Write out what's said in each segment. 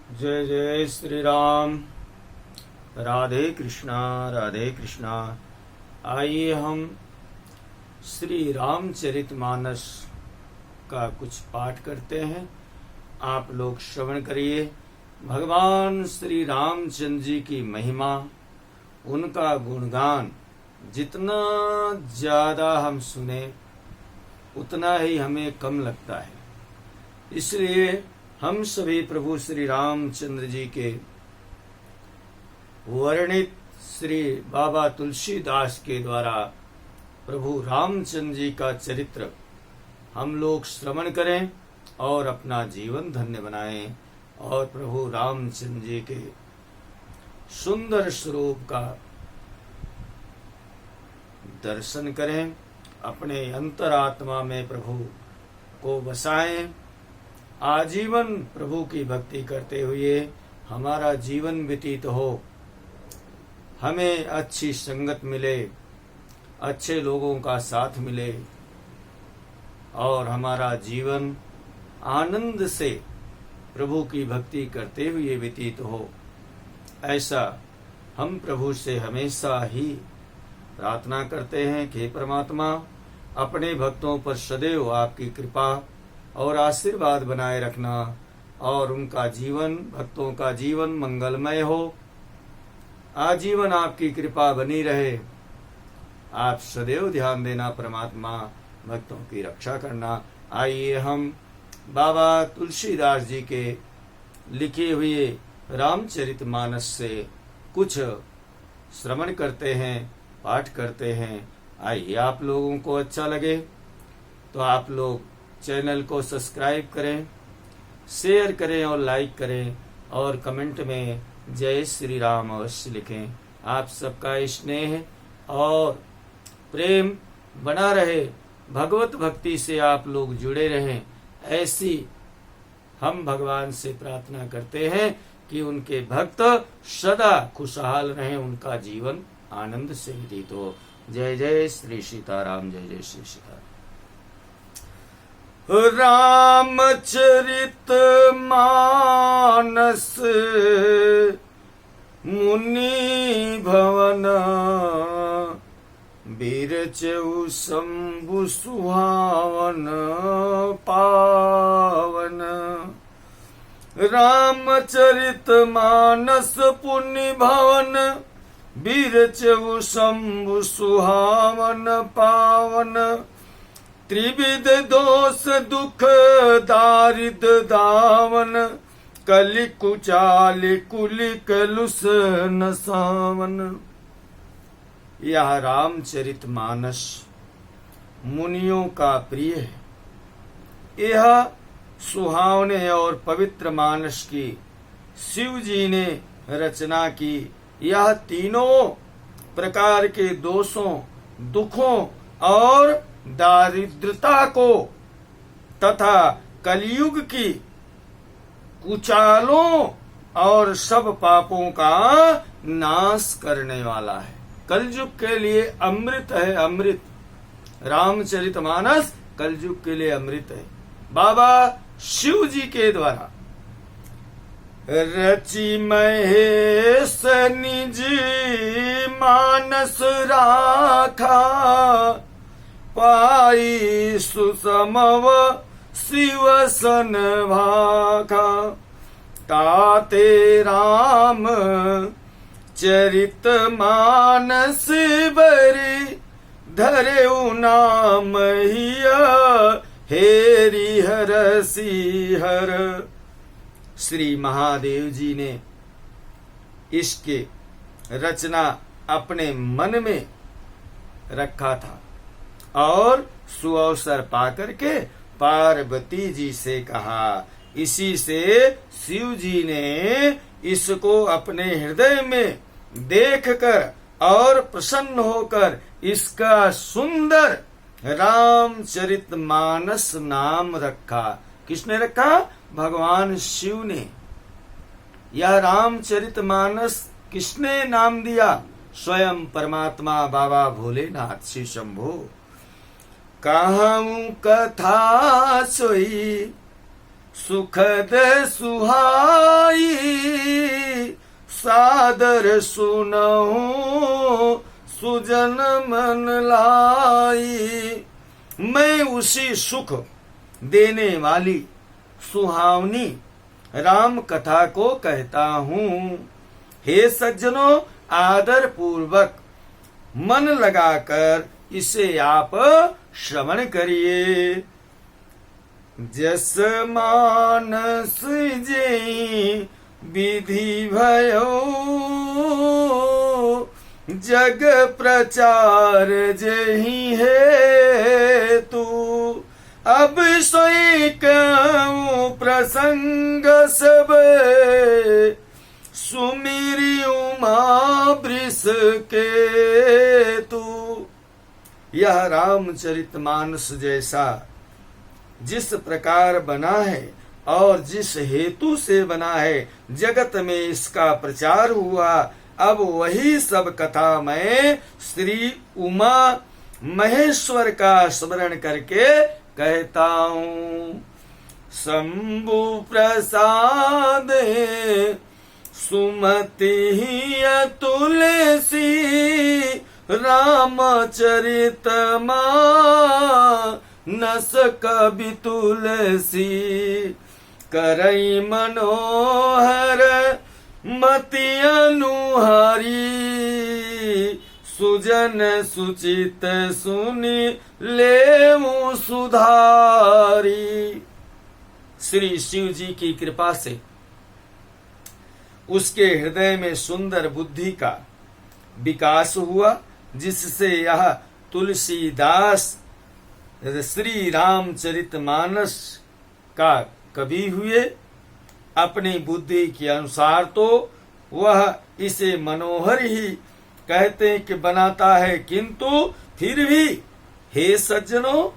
जय जय श्री राम। राधे कृष्णा राधे कृष्णा। आइए हम श्री रामचरितमानस का कुछ पाठ करते हैं। आप लोग श्रवण करिए। भगवान श्री रामचंद्र जी की महिमा, उनका गुणगान जितना ज्यादा हम सुने उतना ही हमें कम लगता है। इसलिए हम सभी प्रभु श्री रामचंद्र जी के वर्णित श्री बाबा तुलसीदास के द्वारा प्रभु रामचंद्र जी का चरित्र हम लोग श्रवण करें और अपना जीवन धन्य बनाएं और प्रभु रामचंद्र जी के सुंदर स्वरूप का दर्शन करें। अपने अंतरात्मा में प्रभु को बसाएं। आजीवन प्रभु की भक्ति करते हुए हमारा जीवन व्यतीत हो। हमें अच्छी संगत मिले, अच्छे लोगों का साथ मिले और हमारा जीवन आनंद से प्रभु की भक्ति करते हुए व्यतीत हो। ऐसा हम प्रभु से हमेशा ही प्रार्थना करते हैं कि परमात्मा अपने भक्तों पर सदैव आपकी कृपा और आशीर्वाद बनाए रखना और उनका जीवन, भक्तों का जीवन मंगलमय हो। आजीवन आपकी कृपा बनी रहे। आप सदैव ध्यान देना परमात्मा, भक्तों की रक्षा करना। आइए हम बाबा तुलसीदास जी के लिखे हुए रामचरितमानस से कुछ श्रवण करते हैं, पाठ करते हैं। आइए आप लोगों को अच्छा लगे तो आप लोग चैनल को सब्सक्राइब करें, शेयर करें और लाइक करें और कमेंट में जय श्री राम अवश्य लिखें। आप सबका स्नेह और प्रेम बना रहे, भगवत भक्ति से आप लोग जुड़े रहें, ऐसी हम भगवान से प्रार्थना करते हैं कि उनके भक्त सदा खुशहाल रहें, उनका जीवन आनंद से व्यतीत हो। जय जय श्री सीताराम। जय जय श्री सीताराम। रामचरित मानस मुनि भवन, बीरचऊ शंभु सुहावन पावन। रामचरित मानस पुण्य भवन, बीरचऊ शंभु सुहावन पावन। त्रिविध दोष दुख दारिद दावन, कलि कुचाल कुलि कलुष नसावन। यह रामचरित मानस मुनियों का प्रिय है। यह सुहावने और पवित्र मानस की शिव जी ने रचना की। यह तीनों प्रकार के दोषों, दुखों और दारिद्रता को तथा कलयुग की कुचालों और सब पापों का नाश करने वाला है। कलयुग के लिए अमृत है, अमृत। रामचरितमानस कलयुग के लिए अमृत है। बाबा शिव जी के द्वारा रचि महेश निज मानस राखा, पाई सुसमव शिव सन भाखा। ताते राम चरित मानस बरी, धरेउ नाम हिया हेरि हरसी हर। श्री महादेव जी ने इसके रचना अपने मन में रखा था और सुअवसर पाकर के पार्वती जी से कहा। इसी से शिव जी ने इसको अपने हृदय में देखकर और प्रसन्न होकर इसका सुंदर रामचरितमानस नाम रखा। किसने रखा? भगवान शिव ने। यह रामचरितमानस किसने नाम दिया? स्वयं परमात्मा बाबा भोलेनाथ श्री शंभो। कहूं कथा सोई सुखद सुहाई, आदर सुनहु सुजन मन लाई। मैं उसी सुख देने वाली सुहावनी राम कथा को कहता हूँ। हे सज्जनों, आदर पूर्वक मन लगाकर इसे आप श्रवण करिए। जस मानस जेहि विधि भयो, जग प्रचार जेहि हेतु। अब सोई कहूँ प्रसंग सब, सुमिरि उमा वृष के तू। यह रामचरितमानस जैसा जिस प्रकार बना है और जिस हेतु से बना है, जगत में इसका प्रचार हुआ। अब वही सब कथा मैं श्री उमा महेश्वर का स्मरण करके कहता हूँ। शंभु प्रसाद सुमति तुलसी, रामचरित मानस कवि तुलसी। करई मनोहर मति अनुहारी, सुजन सुचित सुनि लेऊ सुधारी। श्री शिव जी की कृपा से उसके हृदय में सुंदर बुद्धि का विकास हुआ, जिससे यह तुलसीदास श्री रामचरितमानस का कवि हुए। अपनी बुद्धि के अनुसार तो वह इसे मनोहर ही कहते कि बनाता है, किंतु फिर भी हे सज्जनों,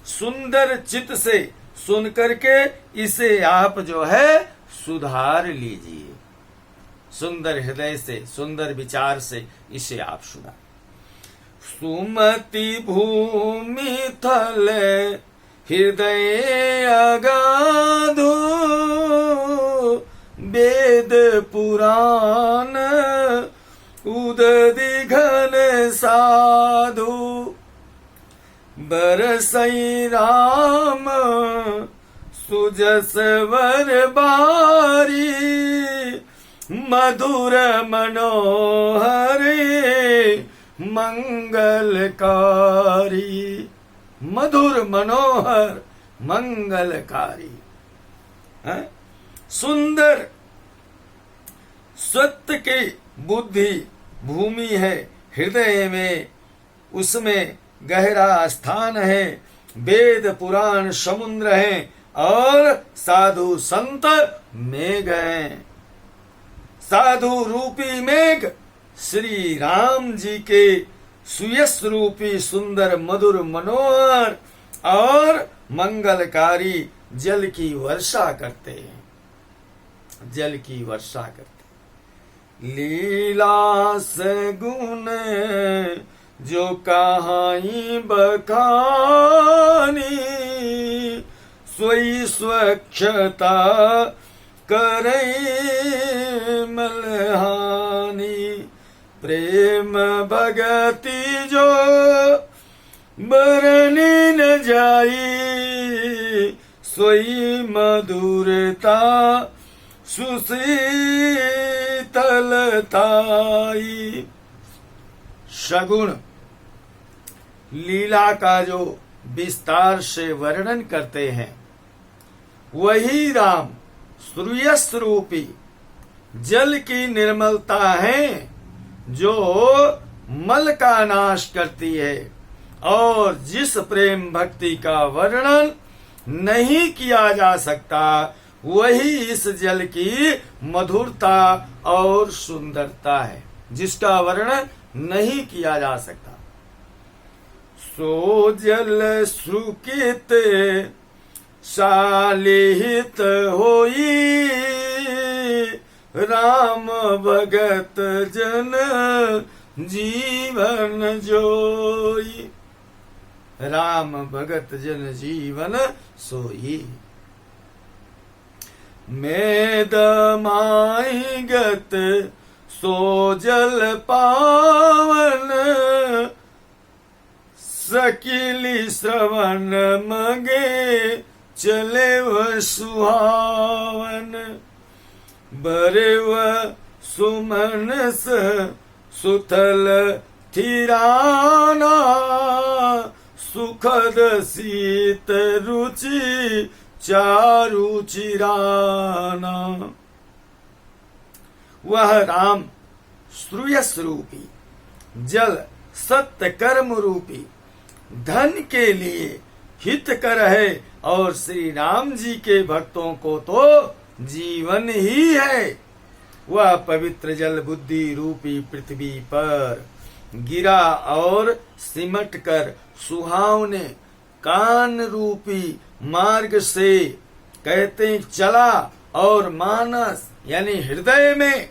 सुंदर चित्त से सुन करके इसे आप जो है सुधार लीजिए। सुंदर हृदय से, सुंदर विचार से इसे आप सुना। सुमति भूमि थल हृदय अगाधु, वेद पुराण उदधि घन साधु। बरसई राम सुजस वर बारी, मधुर मनोहर मंगलकारी। मधुर मनोहर मंगलकारी है? सुंदर सत्य की बुद्धि भूमि है, हृदय में उसमें गहरा स्थान है। वेद पुराण समुद्र है और साधु संत मेघ हैं। साधु रूपी मेघ श्री राम जी के सुयश रूपी सुंदर मधुर मनोहर और मंगलकारी जल की वर्षा करते हैं। जल की वर्षा करते। लीला से गुण जो कहाई बखानी, सोई स्वच्छता करई मलहानी। प्रेम भगति जो बरनी न जाई, सोई मधुरता सुशीतलताई। सगुण लीला का जो विस्तार से वर्णन करते हैं, वही राम सूर्यस रूपी जल की निर्मलता है, जो मल का नाश करती है। और जिस प्रेम भक्ति का वर्णन नहीं किया जा सकता, वही इस जल की मधुरता और सुंदरता है, जिसका वर्णन नहीं किया जा सकता। सो जल सुकित सालिहित होई, राम भगत जन जीवन जोई। राम भगत जन जीवन सोई। मेद माई गत सो जल पावन सकिली श्रवण मगे चले व सुहावन बरे व सुमनस सुथल थिराना सुखद शीत रुचि चारु चिराना। वह राम श्रूयस रूपी जल सत्य कर्म रूपी धन के लिए हितकर है और श्री राम जी के भक्तों को तो जीवन ही है। वह पवित्र जल बुद्धि रूपी पृथ्वी पर गिरा और सिमट कर सुहावने कान रूपी मार्ग से कहते चला और मानस यानी हृदय में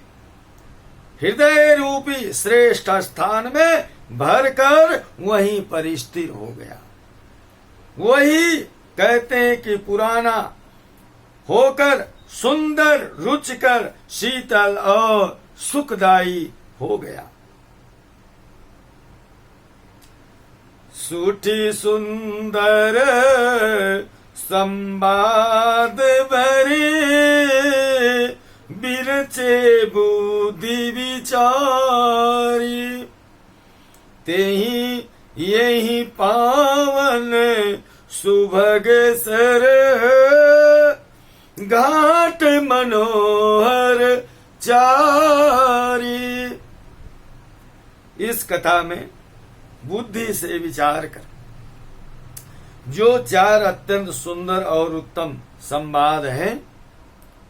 हृदय रूपी श्रेष्ठ स्थान में भरकर वहीं पर स्थिर हो गया। वही कहते हैं कि पुराना होकर सुंदर रुचिकर शीतल और सुखदायी हो गया। सूठी सुंदर संवाद भरे बिरचे बुद्धि विचारी तेहि यही पावन सुभग सर घाट मनोहर चारी। इस कथा में बुद्धि से विचार कर जो चार अत्यंत सुंदर और उत्तम संवाद हैं,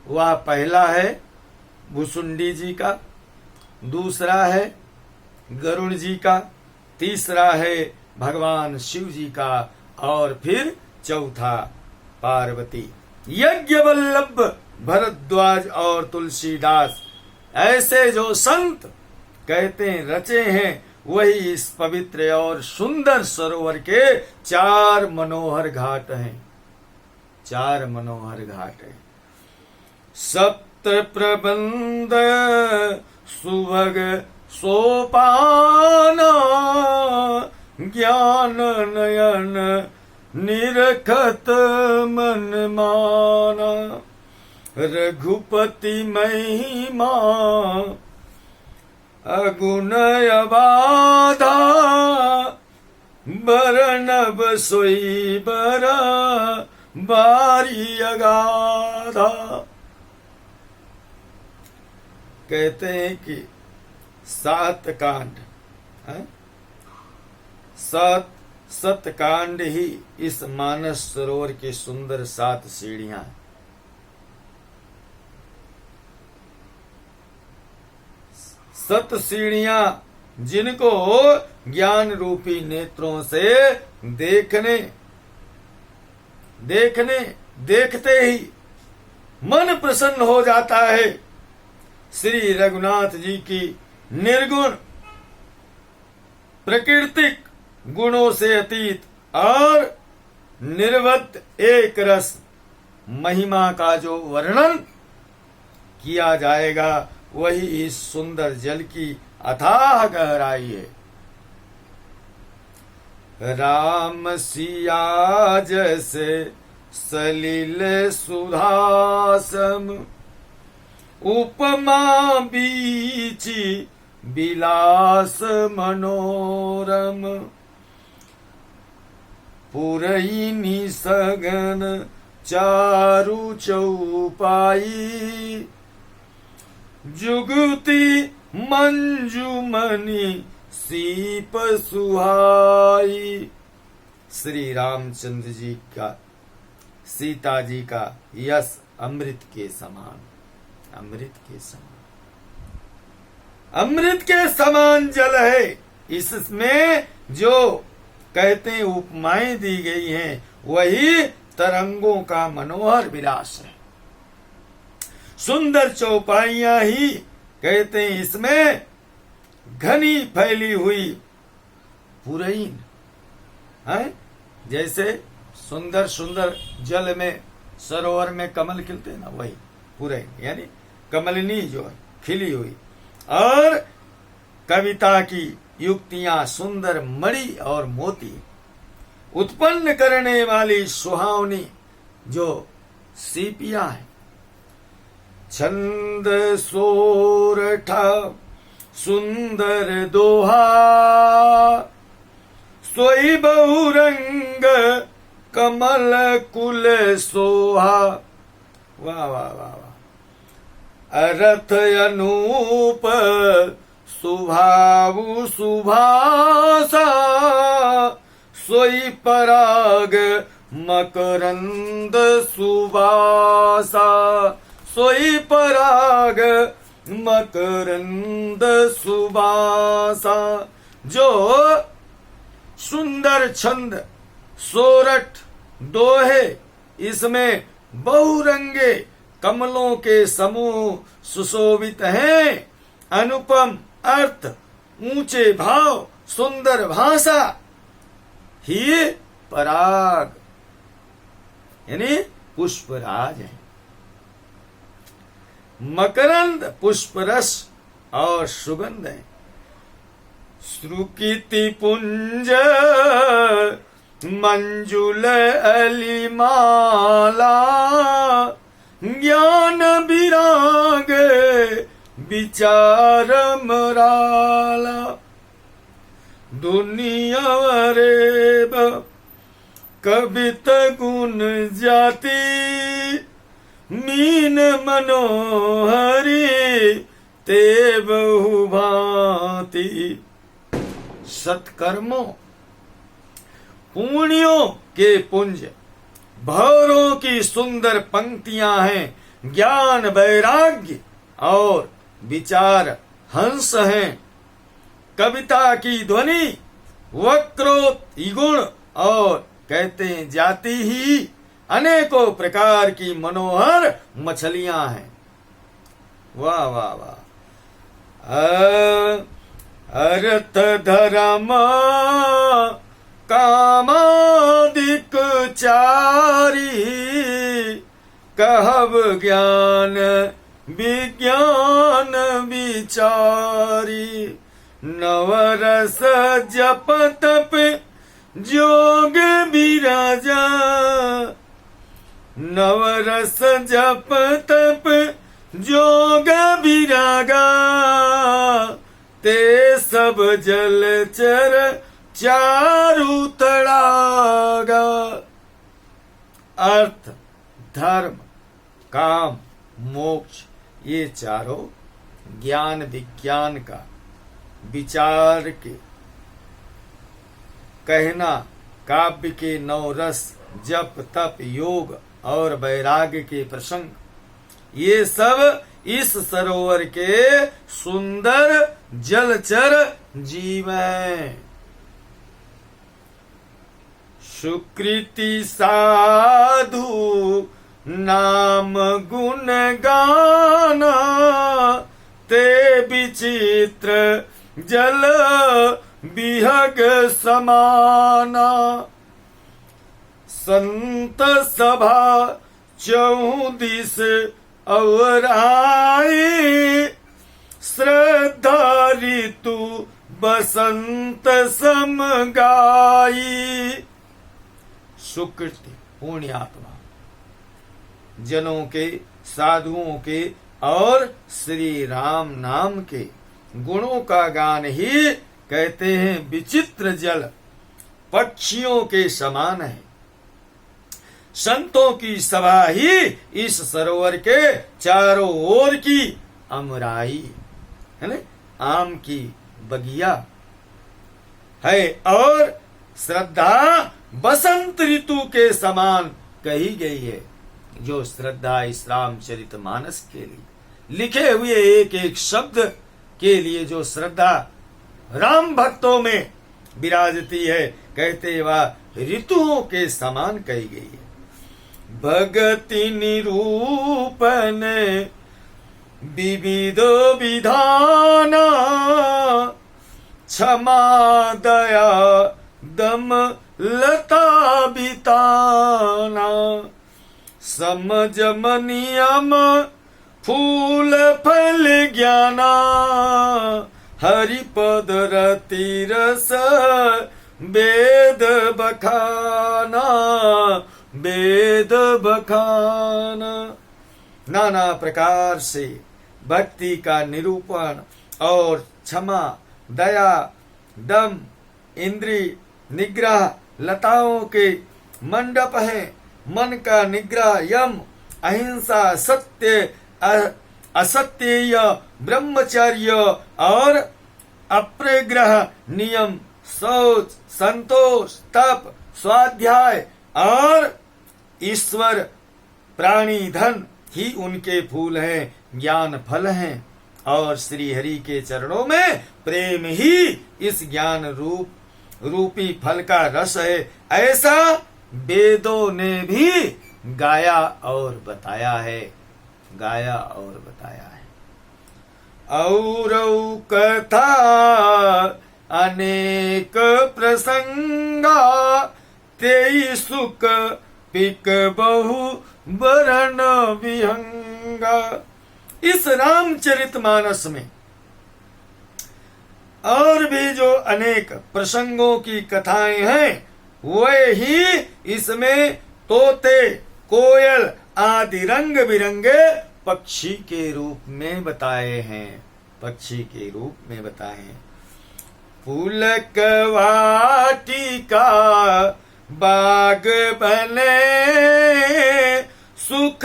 वह पहला है भुसुंडी जी का, दूसरा है गरुड़ जी का, तीसरा है भगवान शिव जी का और फिर चौथा पार्वती। यज्ञ वल्लभ भरद्वाज और तुलसीदास ऐसे जो संत कहते हैं रचे हैं, वही इस पवित्र और सुंदर सरोवर के चार मनोहर घाट हैं। चार मनोहर घाट हैं। सप्त प्रबंध सुभग सोपाना ज्ञान नयन निरखत मन माना रघुपति महिमा अगुण अबाधा बरनब सोई बरा बारी अगाधा। कहते हैं कि 7 कांड है, 7 कांड ही इस मानस सरोवर के सुंदर 7 सीढ़ियां हैं। 7 सीढ़ियां जिनको ज्ञान रूपी नेत्रों से देखते ही मन प्रसन्न हो जाता है। श्री रघुनाथ जी की निर्गुण प्राकृतिक गुणों से अतीत और निर्वत एक रस महिमा का जो वर्णन किया जाएगा, वही इस सुंदर जल की अथाह गहराई है। राम सिया जैसे सलिल सुधासम उपमा बीची बिलास मनोरम पुरैनी सगन चारु चौपाई जुगुती मंजुमणि सीप सुहाई। श्री रामचंद्र जी का सीता जी का यश अमृत के समान, अमृत के समान, अमृत के समान जल है। इसमें जो कहते हैं उपमाएं दी गई हैं, वही तरंगों का मनोहर विलास है। सुंदर चौपाइयां ही कहते हैं इसमें घनी फैली हुई पुरैन है। जैसे सुंदर सुंदर जल में सरोवर में कमल खिलते हैं ना, वही पुरैन यानी कमलिनी जो है खिली हुई। और कविता की युक्तियां सुंदर मणि और मोती उत्पन्न करने वाली सुहावनी जो सीपियां हैं। छंद सोरठा सुंदर दोहा, सोई बहुरंग कमल कुल सोहा। वाह वाह वाह वाह। अरथ अनूप सुभावु सुभासा, सोई पराग मकरंद सुबासा, सोई पराग मकरंद सुबासा। जो सुंदर छंद सोरठ दोहे, इसमें बहुरंगे कमलों के समूह सुशोभित हैं। अनुपम अर्थ, ऊंचे भाव, सुंदर भाषा ही पराग यानी पुष्पराज है। मकरंद पुष्परस और सुगंध है। श्रुकिति पुंज मंजुल अलिमाला, ज्ञान विराग विचार मराला। दुनिया रे कवित गुण जाति, मीन मनोहरी ते बहु भांति। सत्कर्मों पुण्यों के पुंज, भौरों की सुंदर पंक्तियां हैं। ज्ञान वैराग्य और विचार हंस हैं। कविता की ध्वनि वक्रोक्ति गुण और कहते हैं जाति ही अनेकों प्रकार की मनोहर मछलियां हैं। वाह वाह वाह। अर्थ धर्म कामादिक चारी, कहब ज्ञान विज्ञान विचारी। नवरस जप तप जोग विराजा, नवरस जप तप जोग विरागा। ते सब जलचर चारु तड़ागा। अर्थ, धर्म, काम, मोक्ष, ये चारों ज्ञान विज्ञान का विचार के कहना, काव्य के नौ रस, जप तप योग और वैराग्य के प्रसंग, ये सब इस सरोवर के सुंदर जलचर जीव हैं। सुकृति साधु नाम गुण गाना, ते विचित्र जल बिहग समाना। संत सभा चौदिस और आई, श्रद्धा ऋतु बसंत सम गाई। सुकृति पुण्यात्मा जनों के, साधुओं के और श्री राम नाम के गुणों का गान ही कहते हैं विचित्र जल पक्षियों के समान है। संतों की सभा ही इस सरोवर के चारों ओर की अमराई है ना, आम की बगिया है। और श्रद्धा बसंत ऋतु के समान कही गई है। जो श्रद्धा इस रामचरितमानस के लिए लिखे हुए एक एक शब्द के लिए जो श्रद्धा राम भक्तों में विराजती है, कहते वह ऋतुओं के समान कही गई है। भगति निरूपण विविध विधाना, क्षमा दया दम लता बिताना। समझ नियम फूल फल ज्ञाना, हरिपद रति रस वेद बखाना, वेद बखाना। नाना प्रकार से भक्ति का निरूपण और क्षमा, दया, दम, इंद्रिय निग्रह लताओं के मंडप हैं। मन का निग्रह यम, अहिंसा, सत्य, असत्य, ब्रह्मचर्य और अप्रग्रह नियम, शौच, संतोष, तप, स्वाध्याय और ईश्वर प्राणी धन ही उनके फूल हैं, ज्ञान फल हैं। और श्री हरि के चरणों में प्रेम ही इस ज्ञान रूपी फल का रस है, ऐसा वेदों ने भी गाया और बताया है, गाया और बताया है। और कथा अनेक प्रसंगा, तेई सुख पिक बहु बरन विहंगा। इस रामचरितमानस में और भी जो अनेक प्रसंगों की कथाएं हैं, वे ही इसमें तोते, कोयल आदि रंग बिरंगे पक्षी के रूप में बताए हैं, पक्षी के रूप में बताए हैं। फूलक वाटिका बाग बने, सुख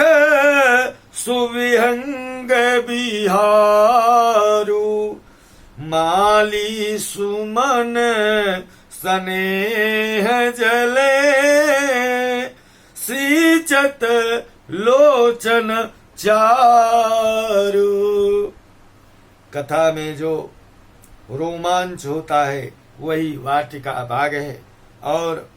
सुविहंग बिहारू, माली सुमन स्नेह जले, सींचत लोचन चारू। कथा में जो रोमांच होता है वही वाटिका बाग है और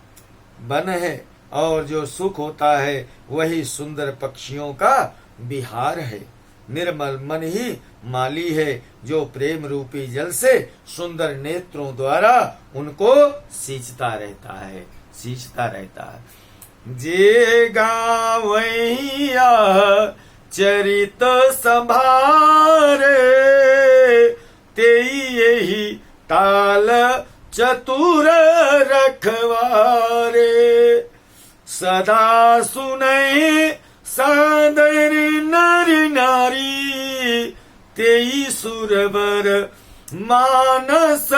वन है, और जो सुख होता है वही सुंदर पक्षियों का विहार है। निर्मल मन ही माली है, जो प्रेम रूपी जल से सुंदर नेत्रों द्वारा उनको सींचता रहता है, सींचता रहता है। जे गावैया चरित संभारे, तेई यही ताल चतुर रखवारे, सदा सुनै सादर नर नारी, तेई सुरवर मानस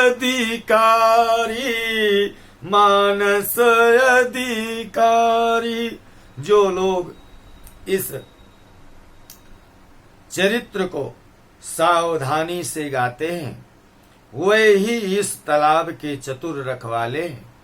अधिकारी, मानस अधिकारी। जो लोग इस चरित्र को सावधानी से गाते हैं, वे ही इस तालाब के चतुर रखवाले हैं।